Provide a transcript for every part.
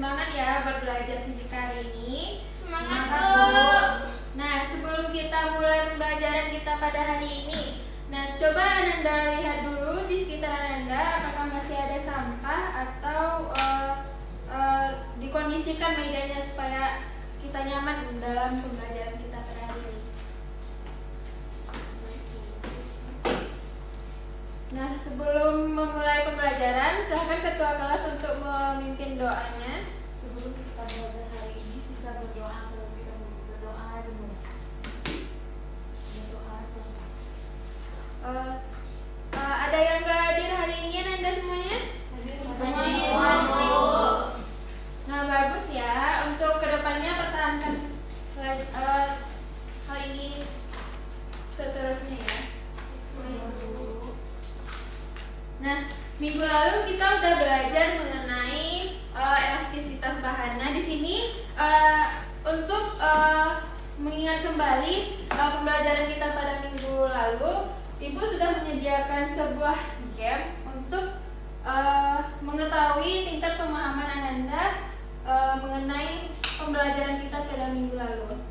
semangat ya buat belajar fisika hari ini. Semangat, Bu. Nah, sebelum kita mulai pembelajaran kita pada hari ini, nah coba Ananda lihat dulu di sekitar Ananda apakah masih ada sampah atau dikondisikan mejanya supaya kita nyaman dalam pembelajaran kita pada hari ini. Nah, sebelum memulai pembelajaran, silakan ketua kelas untuk memimpin doanya. Sebelum kita belajar hari ini, kita berdoa terlebih dahulu. Berdoa dulu. Berdoa selesai. Ada yang nggak hadir hari ini Ananda semuanya? Semua, Bu. Nah, bagus ya. Untuk kedepannya pertahankan hal ini seterusnya ya. Nah, minggu lalu kita udah belajar mengenai elastisitas bahan. Nah, di sini untuk mengingat kembali pembelajaran kita pada minggu lalu, Ibu sudah menyediakan sebuah game untuk mengetahui tingkat pemahaman Ananda mengenai pembelajaran kita pada minggu lalu.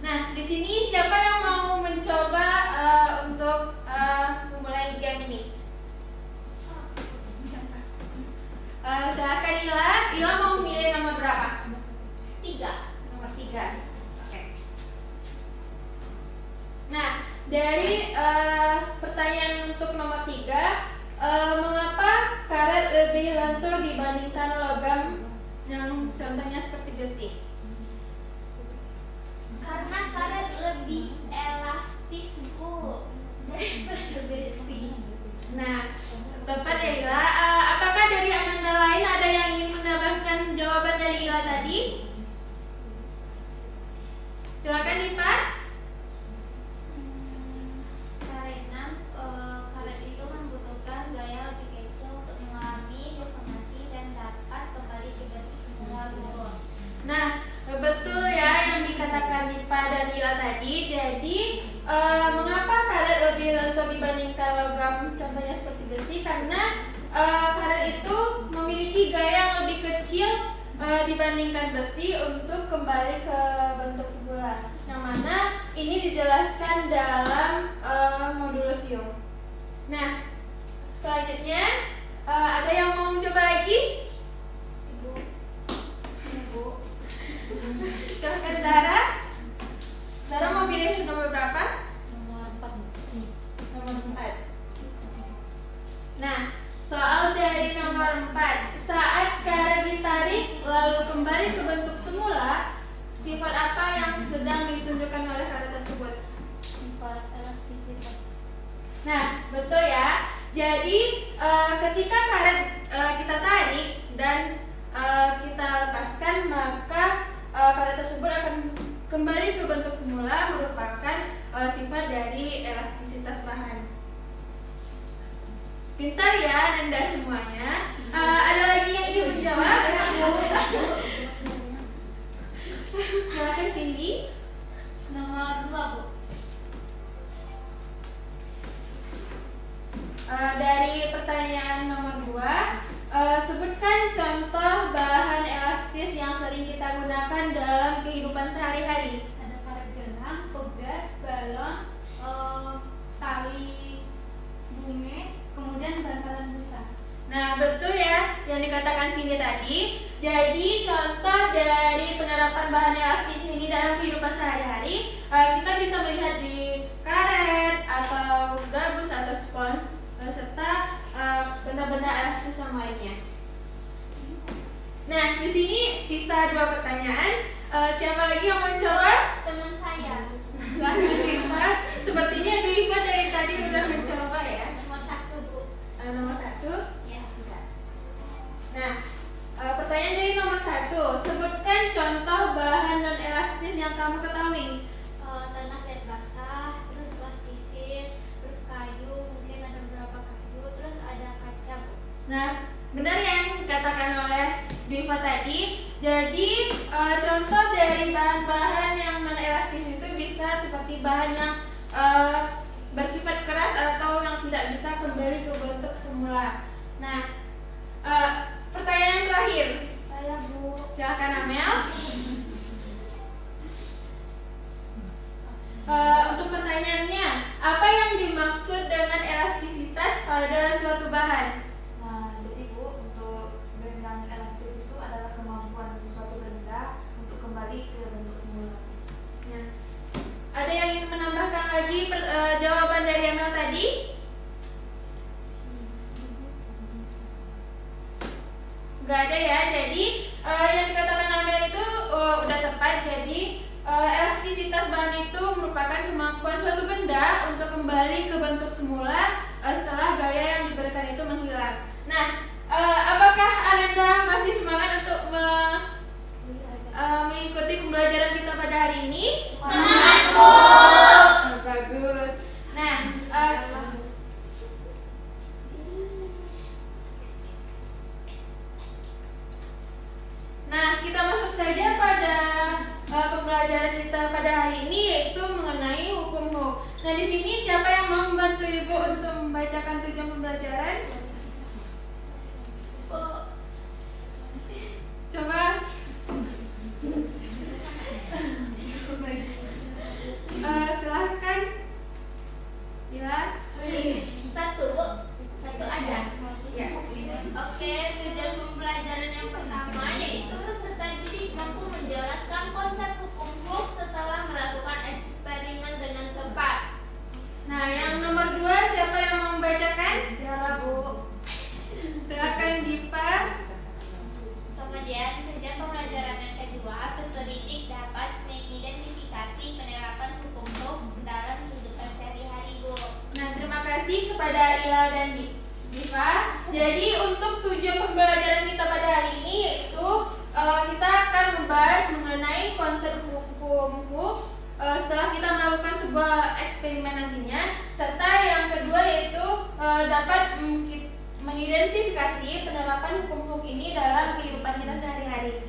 Nah, di sini siapa yang mau mencoba untuk memulai game ini? Silakan Ila. Ila mau milih nomor berapa? 3. Nomor 3. Oke. Nah, dari pertanyaan untuk nomor 3, mengapa karet lebih lentur dibandingkan logam yang contohnya seperti besi? Karena karet lebih elastis, Bu, daripada besi. Nah, tepat ya Ila. Apakah dari Ananda lain ada yang ingin menambahkan jawaban dari Ila tadi? Silakan Dipa. Karena karet itu membutuhkan gaya lebih kecil untuk mengalami deformasi dan dapat kembali ke bentuk semula, Bu. Nah, betul ya yang dikatakan Dipa dan Ila tadi. Jadi, mengapa karet lebih lentur dibandingkan logam contohnya seperti besi? Karena karet itu memiliki gaya yang lebih kecil dibandingkan besi untuk kembali ke bentuk semula. Yang mana ini dijelaskan dalam modulus Young. Nah, selanjutnya ada yang mau mencoba lagi? Ibu. Silahkan Zara. Zara mau pilih nomor berapa? Nomor 4. Nomor 4. Nah, soal dari nomor 4. Saat karet ditarik lalu kembali ke bentuk semula, sifat apa yang sedang ditunjukkan oleh karet tersebut? Sifat elastisitas. Nah, betul ya. Jadi, ketika karet kita tarik dan kita lepaskan, maka karet tersebut akan kembali ke bentuk semula, merupakan sifat dari elastisitas bahan. Pintar ya Anda semuanya. Ada lagi yang ingin menjawab? Silakan Cindy. Nomor 2, Bu. Dari pertanyaan nomor 2, sebutkan contoh bahan elastis yang sering kita gunakan dalam kehidupan sehari-hari. Ada karet gelang, pegas, balon, tali bunga, kemudian bantalan busa. Nah, betul ya yang dikatakan Cindy tadi. Jadi, contoh dari penerapan bahan elastis ini dalam kehidupan sehari-hari, kita bisa melihat di karet atau gabus atau spons serta benda-benda elastis yang lainnya. Nah, di sini sisa 2 pertanyaan. Siapa lagi yang mau coba? Teman saya. Dwipa. Sepertinya Dwipa dari tadi udah mencoba ya. Nomor 1, Bu. Nomor 1. Ya. Nah, pertanyaan dari nomor 1. Sebutkan contoh bahan non elastis yang kamu ketahui. Tanah liat basah, terus plastisit, terus kayu, mungkin ada beberapa kayu. tadi. Jadi contoh dari bahan-bahan yang non-elastis itu bisa seperti bahan yang bersifat keras atau yang tidak bisa kembali ke bentuk semula. Nah, pertanyaan terakhir. Saya Bu. Silakan Amel. Untuk pertanyaannya, apa yang dimaksud dengan elastisitas pada suatu bahan? Nah, jadi Bu, untuk dengan elastis itu adalah kemampuan suatu benda untuk kembali ke bentuk semula. Nah, ada yang ingin menambahkan lagi jawaban dari Amel tadi? Gak ada ya. Jadi yang dikatakan Amel itu udah tepat. Jadi elastisitas bahan itu merupakan kemampuan suatu benda untuk kembali ke bentuk semula setelah gaya yang diberikan itu menghilang. Nah, apakah Ananda masih semangat untuk mengikuti pembelajaran kita pada hari ini? Semangat, Bu. Bagus. Nah, kita masuk saja pada pembelajaran kita pada hari ini, yaitu mengenai hukum Hooke. Nah, di sini siapa yang mau membantu Ibu untuk membacakan tujuan pembelajaran? Coba. Silahkan. Bila. Satu, Bu. Satu aja. Yes. Oke, tujuan pembelajaran yang pertama yaitu peserta didik mampu menjelaskan konsep hukum Hooke setelah melakukan eksperimen dengan tepat. Nah, yang nomor 2 siapa yang mau membacakan? Tiara Bu. Silakan Dipa. Kemudian tujuan pembelajaran yang kedua, peserta didik dapat mengidentifikasi penerapan hukum Hooke dalam kehidupan sehari-hari, Bu. Nah, terima kasih kepada Ila dan Diva. Jadi untuk tujuan pembelajaran kita pada hari ini yaitu kita akan membahas mengenai konsep hukum Hooke setelah kita melakukan sebuah eksperimen nantinya, serta yang kedua yaitu dapat mengidentifikasi penerapan hukum Hooke ini dalam kehidupan kita sehari-hari.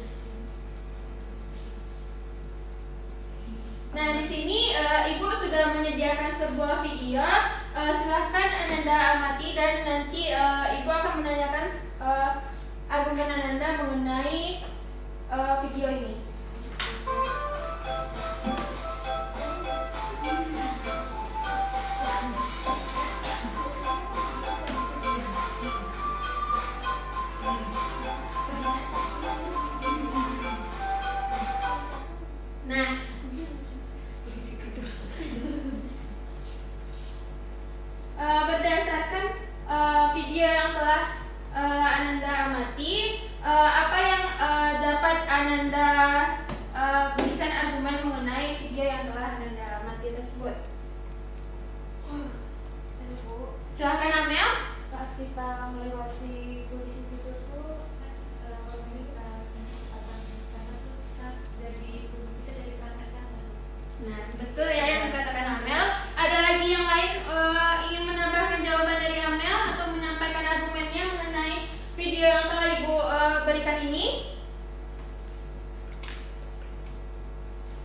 Nah, di sini Ibu sudah menyediakan sebuah video. Silahkan Ananda amati dan nanti Ibu akan menanyakan argumen Ananda mengenai video ini. Nah, berdasarkan video yang telah Ananda amati, apa yang dapat Ananda berikan argumen mengenai video yang telah Ananda amati tersebut? Bu, Silakan Amel. saat kita melewati kondisi itu tuh orang ini kita kecepatan karena terus kita dari kanan ke kanan. Nah, betul ya yang dikatakan Amel. Ada lagi yang lain ingin menambahkan jawaban dari Amel atau menyampaikan argumennya mengenai video yang telah Ibu berikan ini?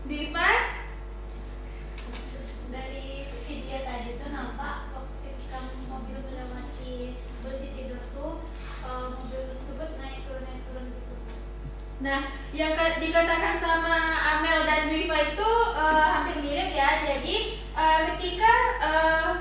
Diva? Dari video tadi tuh nampak waktu ketika mobil melewati polisi tidur tuh mobil tersebut naik turun gitu. Nah, yang dikatakan sama Amel dan Diva itu hampir mirip ya. Jadi ketika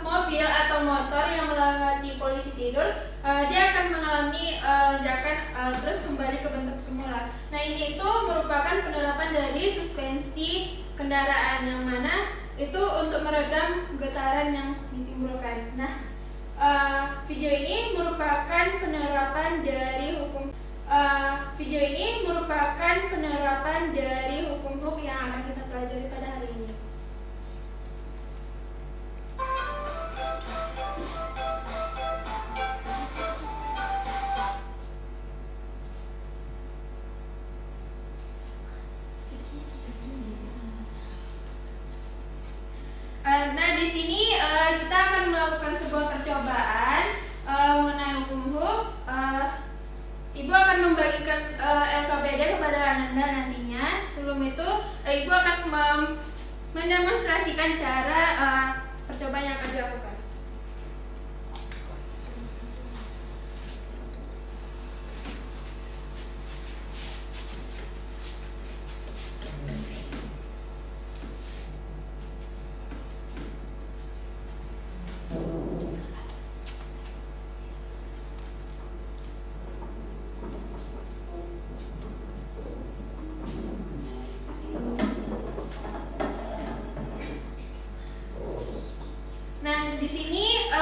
mobil atau motor yang melewati polisi tidur, dia akan mengalami lonjakan terus kembali ke bentuk semula. Nah, ini itu merupakan penerapan dari suspensi kendaraan yang mana itu untuk meredam getaran yang ditimbulkan. Nah, video ini merupakan penerapan dari hukum Hooke yang akan kita pelajari pada hari ini. Nah, di sini kita akan melakukan sebuah percobaan mengenai hukum Hooke. Ibu akan membagikan LKB mendemonstrasikan cara percobaan yang akan dilakukan. Nah, di sini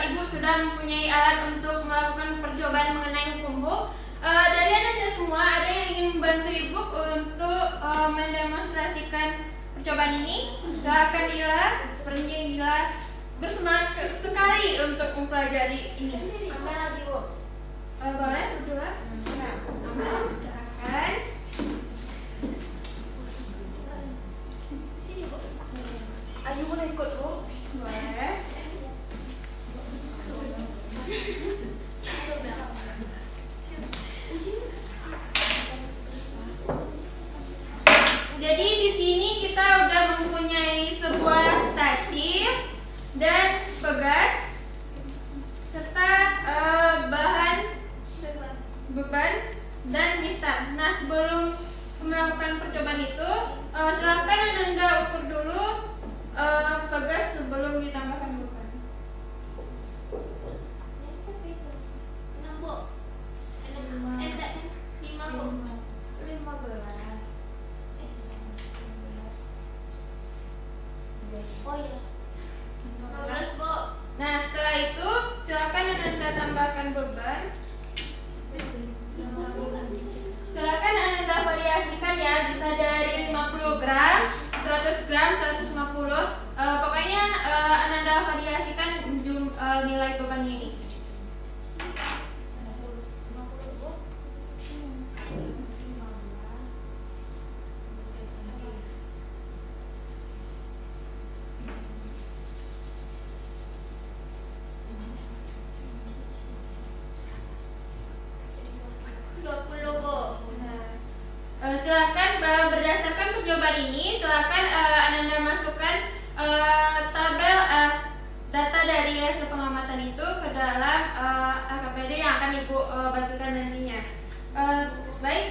Ibu sudah mempunyai alat untuk melakukan percobaan mengenai hukum. Dari Anda semua, ada yang ingin membantu Ibu untuk mendemonstrasikan percobaan ini? Silakan Ila, sepertinya Ila bersemangat sekali untuk mempelajari ini. Amel lagi, Bu. Boleh berdua? Nah, Amal, silakan. Sini, Bu. Ayu boleh ikut Bu? Boleh. Jadi di sini kita udah mempunyai sebuah statif dan pegas serta bahan beban dan mistar. Nah, sebelum melakukan percobaan itu, silakan Anda ukur dulu pegas sebelum ditambahkan beban. 6, Bu. 5, Bu. 15. Oh iya. 15, Bu. Nah, setelah itu silakan Anda tambahkan beban. Silakan Anda variasikan ya, bisa dari 50 gram, 100 gram, 150. Pokoknya Anda variasikan nilai bebannya ini. Silakan berdasarkan percobaan ini, silakan Anda masukkan tabel data dari hasil pengamatan itu ke dalam LKPD yang akan Ibu bagikan nantinya. Baik,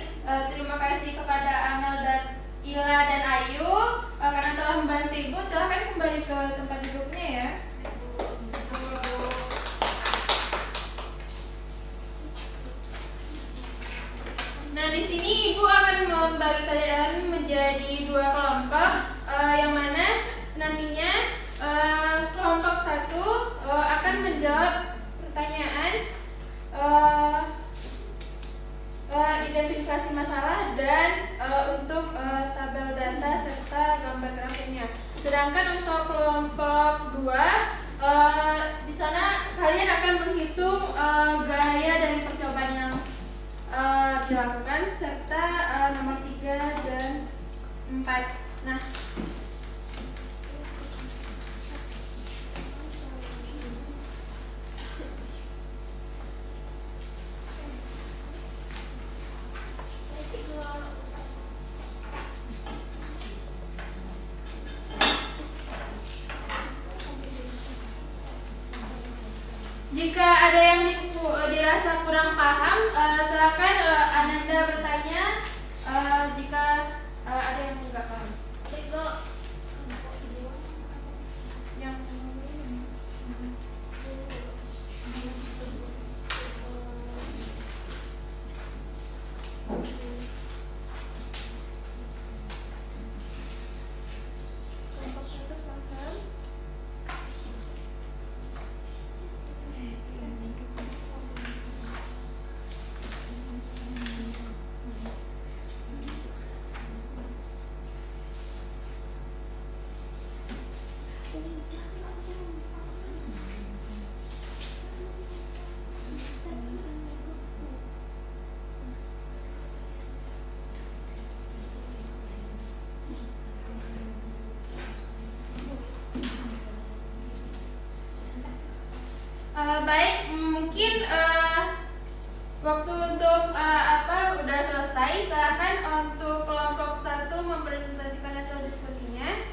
terima kasih kepada Amel dan Ila dan Ayu karena telah membantu Ibu. Silakan kembali ke tempat duduknya ya. Nah, di sini Ibu akan membagi kalian menjadi 2 kelompok, yang mana nantinya kelompok 1 akan menjawab pertanyaan identifikasi masalah dan untuk tabel data serta gambar grafiknya. Sedangkan untuk kelompok 2 di sana kalian akan menghitung gaya dari percobaan yang dilakukan serta nomor 3 dan 4. Nah, jika ada yang dirasa kurang paham, silakan Ananda bertanya jika ada yang enggak paham. Ibu. Yang kelompok 1 paham? Baik, mungkin waktu untuk udah selesai. Silakan untuk kelompok 1 mempresentasikan hasil diskusinya.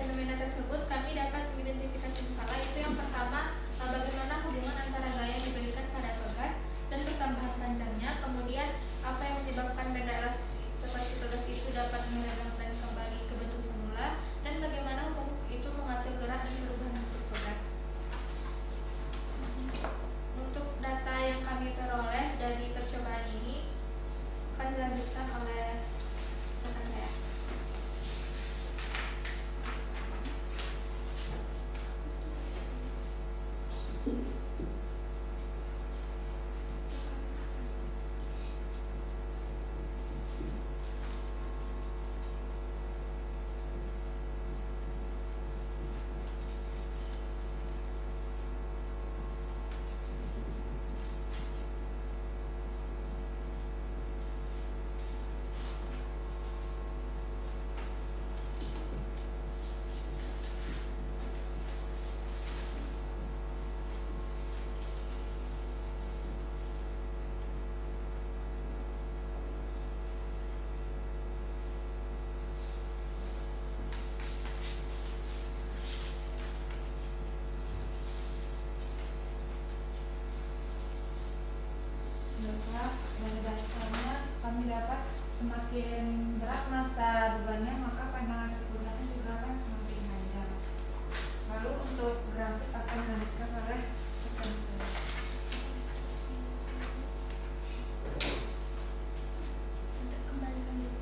fenomena tersebut kami dapat mengidentifikasi masalah. Itu yang pertama, bagaimana hubungan antara gaya yang diberikan pada pegas dan pertambahan panjangnya. Kemudian apa yang menyebabkan benda elastis seperti pegas itu dapat meregang dan kembali ke bentuk semula, dan bagaimana hukum itu mengatur gerak dan perubahan bentuk pegas. Untuk data yang kami peroleh dari percobaan ini akan dilanjutkan oleh rekan saya. Dari dasarnya kami dapat semakin berat masa bebannya, maka pandangan petugasnya juga akan semakin panjang. Lalu untuk grafik akan dilanjutkan oleh rekan saya. Kembalikan dulu.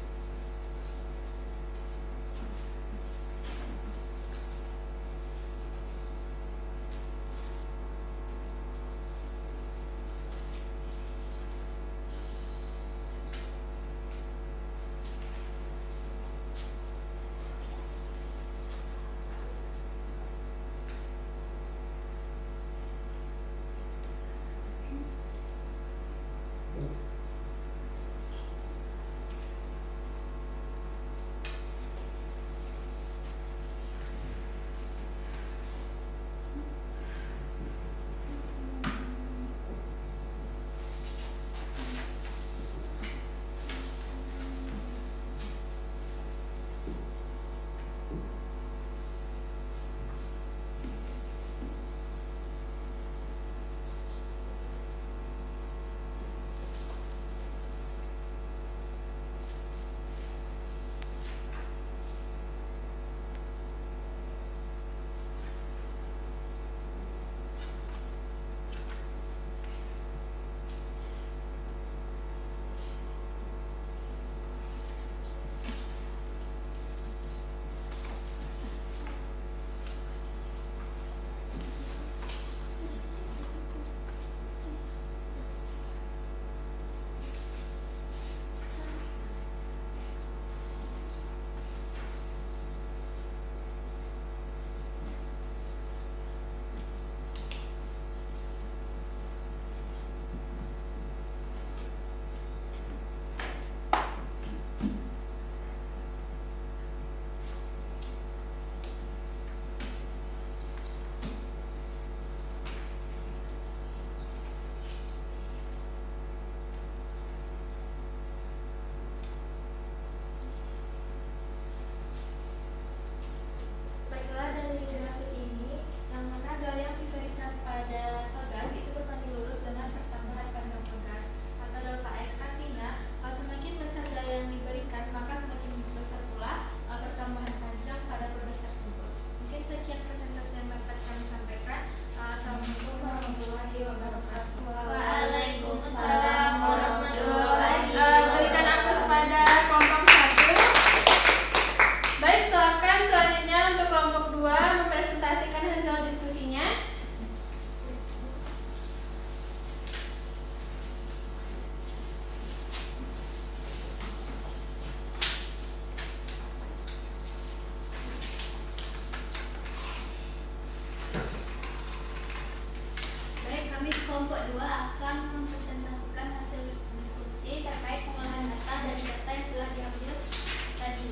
kelompok 2 akan mempresentasikan hasil diskusi terkait pengolahan data dan data yang telah diambil tadi.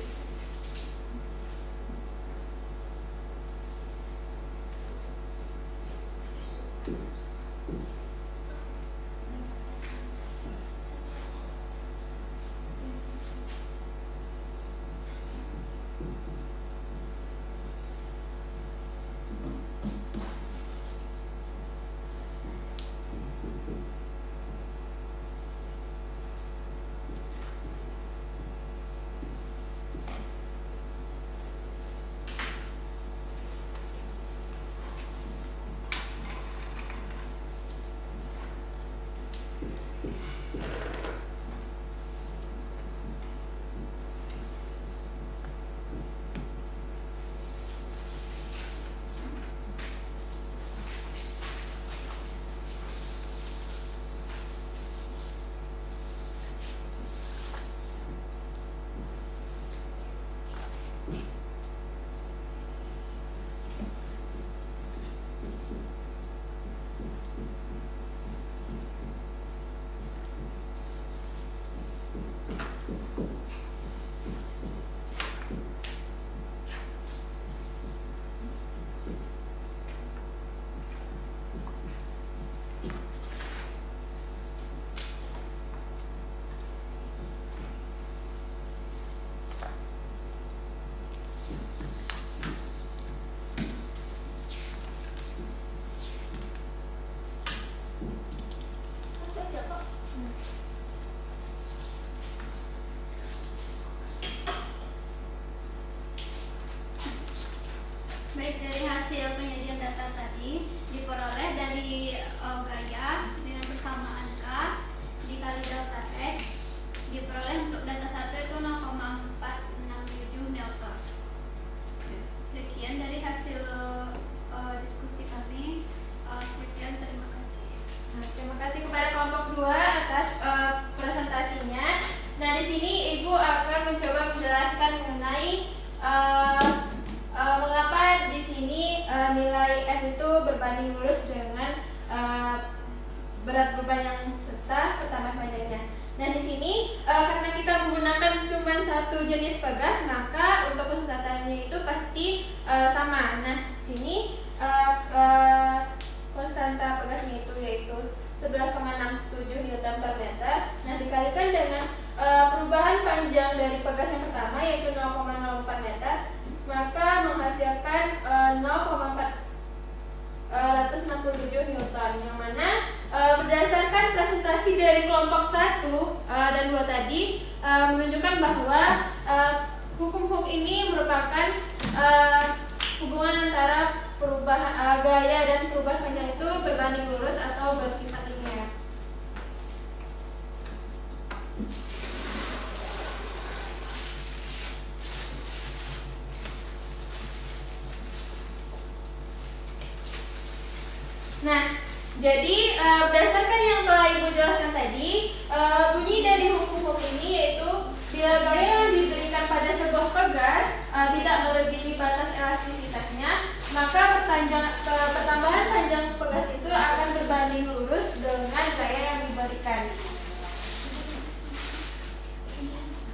Baik, dari hasil penyajian data tadi diperoleh dari gaya dengan persamaan K dikali delta X diperoleh untuk data 1 itu 0,467 Newton. Sekian dari hasil diskusi kami. Sekian, terima kasih. Nah, terima kasih kepada kelompok 2 atas presentasinya. Nah, di sini Ibu akan mencoba menjelaskan mengenai mengapa di sini nilai F itu berbanding lurus dengan berat beban yang serta pertambahan panjangnya. Nah, di sini karena kita menggunakan cuma satu jenis pegas, maka untuk konstantannya itu pasti sama. Nah, di sini konstanta pegasnya itu yaitu 11,67 Newton per meter. Nah, dikalikan dengan perubahan panjang dari pegas yang pertama yaitu 0,04 meter, maka menghasilkan 0,467 Newton, yang mana berdasarkan presentasi dari kelompok 1 dan 2 tadi menunjukkan bahwa hukum ini merupakan hubungan antara perubahan gaya dan perubahan panjang itu berbanding lurus atau bersifat linear. Nah, jadi berdasarkan yang telah Ibu jelaskan tadi, bunyi dari hukum ini yaitu bila gaya yang diberikan pada sebuah pegas tidak melebihi batas elastisitasnya, maka pertambahan panjang pegas itu akan berbanding lurus dengan gaya yang diberikan.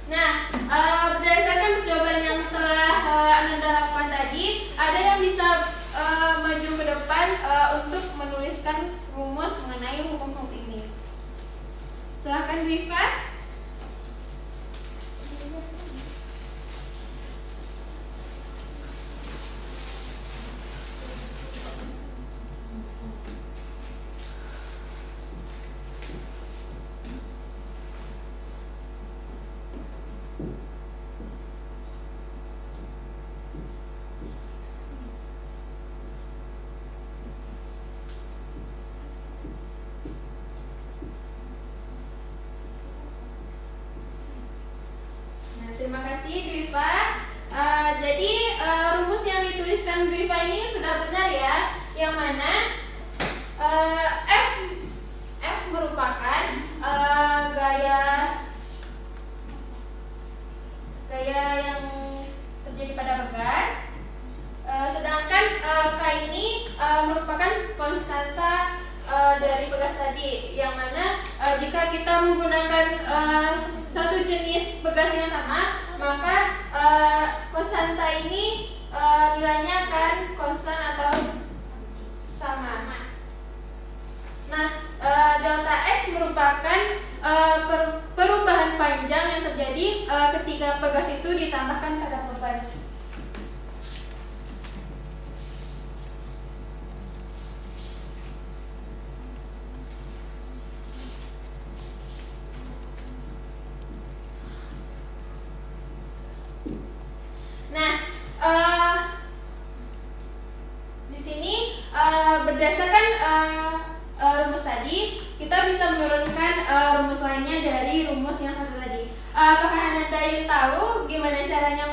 Nah, berdasarkan percobaan yang telah Anda lakukan tadi, ada yang bisa maju ke depan untuk menuliskan rumus mengenai hukum ini. Silahkan Viva. Terima kasih Dwiva. Jadi rumus yang dituliskan Dwiva ini sudah benar ya, yang mana F merupakan gaya yang terjadi pada pegas, sedangkan K ini merupakan konstanta dari pegas tadi, yang mana jika kita menggunakan satu jenis pegas yang sama, maka konstanta ini nilainya akan konstan atau sama. Nah, delta X merupakan perubahan panjang yang terjadi ketika pegas itu ditambahkan pada beban. Nah, di sini berdasarkan rumus tadi, kita bisa menurunkan rumus lainnya dari rumus yang satu tadi. Apakah Anda tahu gimana caranya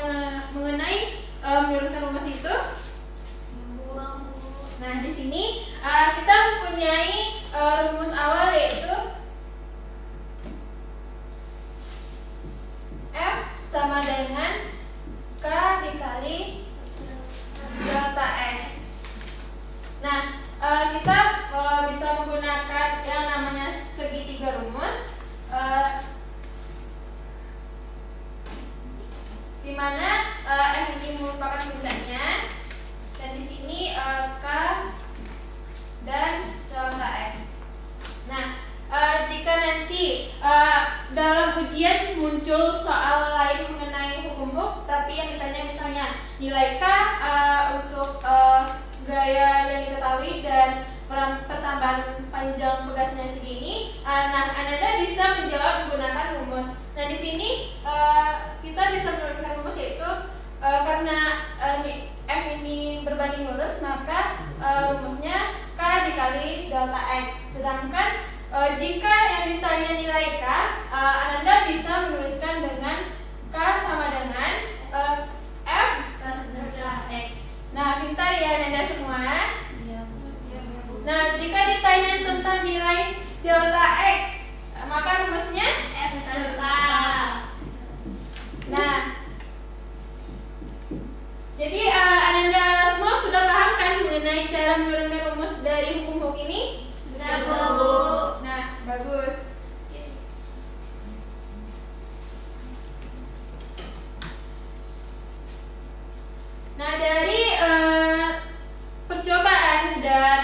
mengenai menurunkan rumus itu? Nah, di sini kita mempunyai rumus awal yaitu F sama dengan K dikali delta X. Nah, kita bisa menggunakan yang namanya segitiga rumus, di mana F ini merupakan puncaknya, dan di sini K dan delta X. Nah, jika nanti dalam ujian muncul soal lain mengenai hukum Hooke, tapi yang ditanya misalnya nilai K untuk gaya yang diketahui dan pertambahan panjang pegasnya segini, nah Anda bisa menjawab menggunakan rumus. Nah, di sini kita bisa menurunkan rumus yaitu karena F ini berbanding berbanding lurus, maka rumusnya K dikali delta X. Sedangkan jika yang ditanya nilai K, Ananda bisa menuliskan dengan K sama dengan F per delta X. Nah, pintar ya Ananda semua. Nah, jika ditanya tentang nilai delta X, maka rumusnya F per K. Nah, jadi Ananda semua sudah paham kan mengenai cara menurunkan rumus dari hukum Hooke ini? Sudah, Bu. Nah, bagus. Nah, dari percobaan dan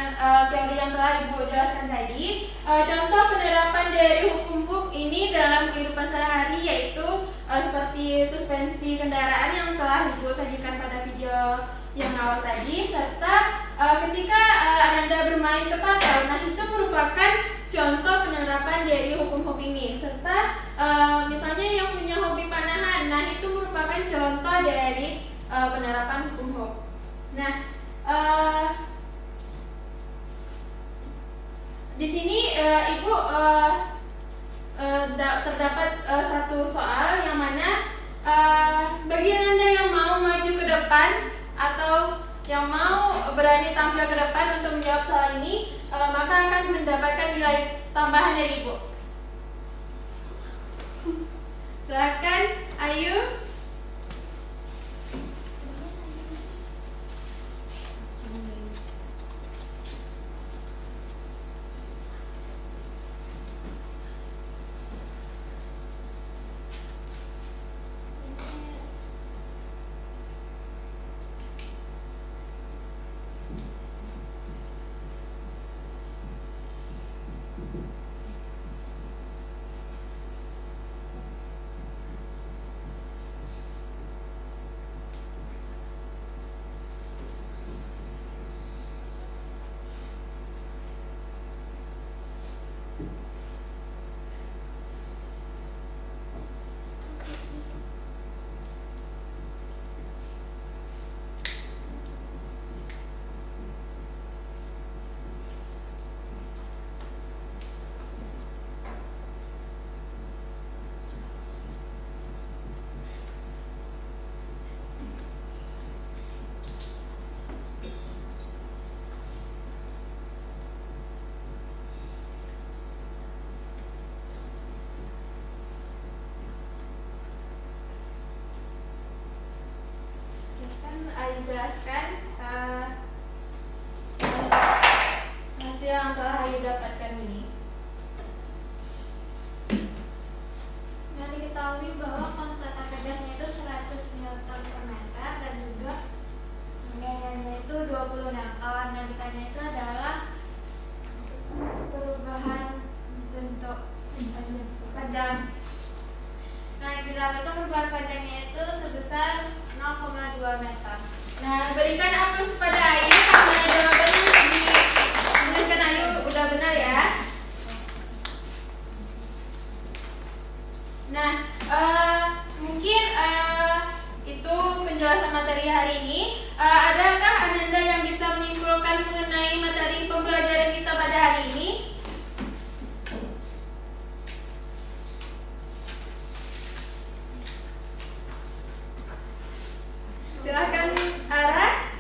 teori yang telah Ibu jelaskan tadi, contoh penerapan dari hukum Hooke ini dalam kehidupan sehari-hari yaitu seperti suspensi kendaraan yang telah Ibu sajikan pada video yang awal tadi, serta ketika Ananda bermain ketapel. Nah, itu merupakan contoh penerapan dari hukum Hooke ini, serta misalnya yang punya hobi panahan, nah itu merupakan contoh dari penerapan hukum Hooke. Nah, di sini Ibu terdapat satu soal yang mana bagi Ananda yang mau maju ke depan atau yang mau berani tampil ke depan untuk menjawab soal ini, maka akan mendapatkan nilai tambahan dari Ibu. Silakan, Ayu. Ayu jelaskan hasil yang telah Ayu dapatkan ini. Nah, diketahui bahwa konstan gasnya itu 100 Newton per meter dan juga gayanya itu 20 Newton. Nah, ditanya itu adalah perubahan bentuk panjang. Nah, yang dilakukan itu perubahan panjangnya itu sebesar 0,2 meter. Nah, berikan aplaus kepada Ayu karena jawabannya dituliskan Ayu udah benar ya. Nah, mungkin itu penjelasan materi hari ini. Adakah Ananda yang bisa menyimpulkan mengenai materi pembelajaran kita pada hari ini? Silakan Ara.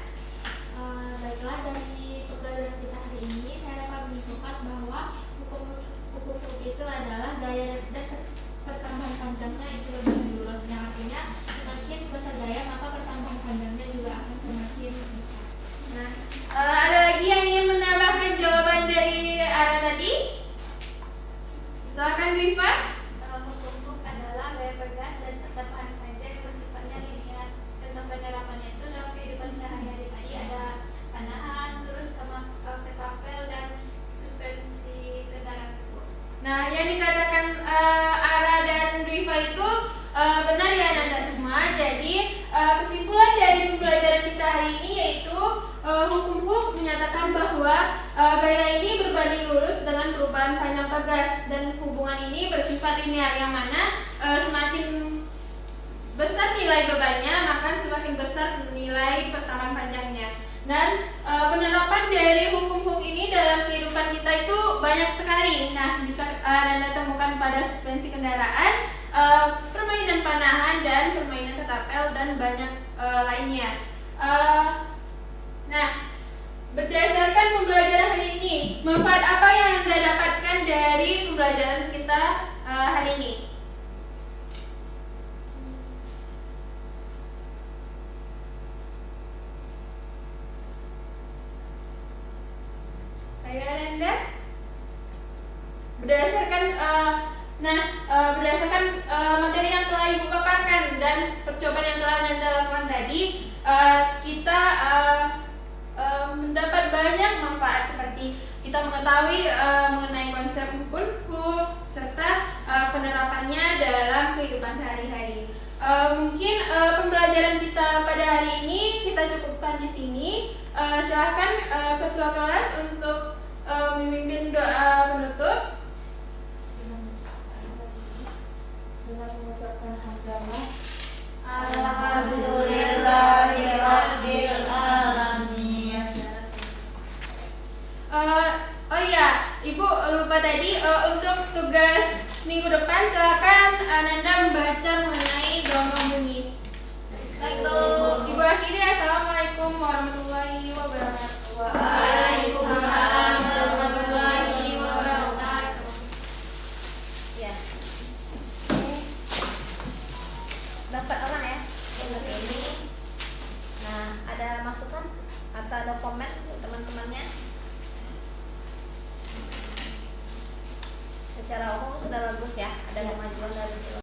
Baiklah, dari pembelajaran kita hari ini saya dapat menyimpulkan bahwa hukum Hooke itu adalah gaya dan pertambahan panjangnya itu lebih lurus, yang artinya semakin besar gaya maka pertambahan panjangnya juga akan semakin besar. Nah, ada lagi yang ingin menambahkan jawaban dari Ara tadi? Silakan Wifa. Hukum Hooke adalah gaya bergas dan pertambahan panjang yang bersifatnya linear. Contoh penerapannya itu dalam kehidupan sehari-hari tadi ada panahan, terus sama ketapel dan suspensi kendaraan itu. Nah, yang dikatakan Ara dan Wifa itu benar ya Ananda semua. Jadi kesimpulan dari pembelajaran kita hari ini yaitu hukum Hooke menyatakan bahwa gaya ini berbanding lurus dengan perubahan panjang pegas, dan hubungan ini bersifat linear, yang mana semakin besar nilai bebannya maka semakin besar nilai pertambahan panjangnya. Dan penerapan dari hukum-hukum ini dalam kehidupan kita itu banyak sekali. Nah, bisa Anda temukan pada suspensi kendaraan, permainan panahan, dan permainan ketapel, dan banyak lainnya. Nah, berdasarkan pembelajaran hari ini, manfaat apa yang Anda dapatkan dari pembelajaran kita hari ini? Ayo Anda. Berdasarkan berdasarkan materi yang telah Ibu paparkan dan percobaan yang telah Anda lakukan tadi, kita mendapat banyak manfaat seperti kita mengetahui mengenai konsep hukum serta penerapannya dalam kehidupan sehari-hari. Mungkin pembelajaran kita pada hari ini kita cukupkan di sini. Silakan ketua kelas untuk memimpin doa penutup. Dengan mengucapkan hamdalah. Alhamdulillahirabbil alamin. Oh iya, Ibu lupa tadi untuk tugas minggu depan silakan Nanda membaca mengenai doa membunyi. Ibu akhiri, assalamualaikum warahmatullahi wabarakatuh. Waalaikumsalam warahmatullahi wabarakatuh. Ya. Dapat orang ya hari ini. Nah, ada masukan atau ada komen teman-temannya? Secara umum sudah bagus ya, ada kemajuan dari